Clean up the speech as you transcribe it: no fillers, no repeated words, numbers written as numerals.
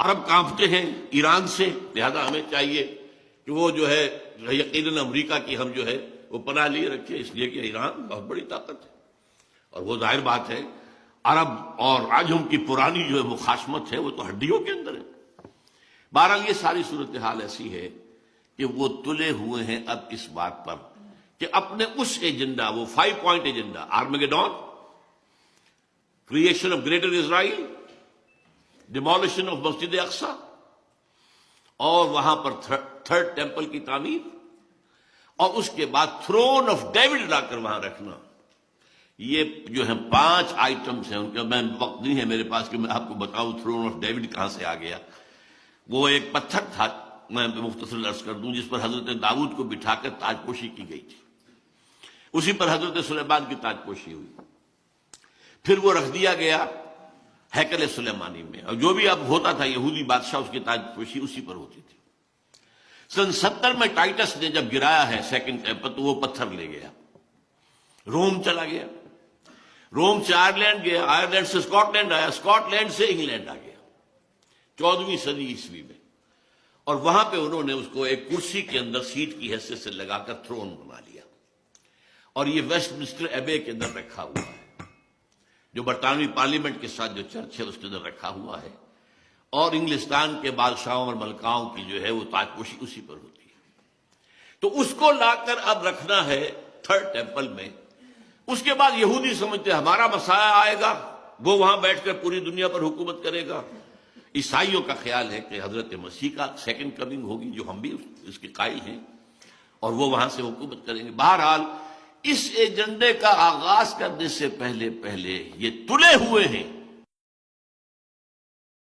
عرب کانپتے ہیں ایران سے، لہذا ہمیں چاہیے کہ وہ جو ہے یقیناً امریکہ کی ہم جو ہے وہ پناہ لیے رکھے، اس لیے کہ ایران بہت بڑی طاقت ہے، اور وہ ظاہر بات ہے عرب اور عجم کی پرانی جو ہے مخاصمت ہے وہ تو ہڈیوں کے اندر ہے۔ بہرحال یہ ساری صورتحال ایسی ہے کہ وہ تلے ہوئے ہیں اب اس بات پر کہ اپنے اس ایجنڈا، وہ 5 point agenda, Armageddon, creation of greater Israel, demolition of مسجد اقصی، اور وہاں پر تھرڈ ٹیمپل کی تعمیر، اور اس کے بعد تھرون آف ڈیوڈ لا کر وہاں رکھنا، یہ جو ہے 5 آئٹمز ہیں۔ ان کا میں وقت نہیں ہے میرے پاس کہ میں آپ کو بتاؤں تھرون آف ڈیوڈ کہاں سے آ گیا۔ وہ ایک پتھر تھا، میں مختصر عرض کر دوں، جس پر حضرت داؤد کو بٹھا کر تاج پوشی کی گئی تھی، اسی پر حضرت سلیمان کی تاج پوشی ہوئی، پھر وہ رکھ دیا گیا ہیکل سلیمانی میں، اور جو بھی اب ہوتا تھا یہودی بادشاہ اس کی تاج پوشی اسی پر ہوتی تھی۔ سن 70 میں ٹائٹس نے جب گرایا ہے سیکنڈ ٹیمپل تو وہ پتھر لے گیا، روم چلا گیا، روم سے آئرلینڈ گیا، آئرلینڈ سے اسکاٹ لینڈ آیا، اسکاٹ لینڈ سے انگلینڈ آ گیا 14ویں صدی عیسوی میں، اور وہاں پہ انہوں نے اس کو ایک کرسی کے اندر سیٹ کی حیثیت سے لگا کر تھرون بنا لیا، اور یہ ویسٹ منسٹر ایبے کے اندر رکھا ہوا ہے، جو برطانوی پارلیمنٹ کے ساتھ جو چرچ ہے اس کے اندر رکھا ہوا ہے، اور انگلستان کے بادشاہوں اور ملکاؤں کی جو ہے وہ تاج پوشی اسی پر ہوتی ہے۔ تو اس کو لا کر اب رکھنا ہے تھرڈ ٹیمپل میں۔ اس کے بعد یہودی سمجھتے ہمارا مسیح آئے گا، وہ وہاں بیٹھ کر پوری دنیا پر حکومت کرے گا۔ عیسائیوں کا خیال ہے کہ حضرت مسیح کا سیکنڈ کمنگ ہوگی، جو ہم بھی اس کے قائل ہیں، اور وہ وہاں سے حکومت کریں گے۔ بہرحال اس ایجنڈے کا آغاز کرنے سے پہلے یہ تلے ہوئے ہیں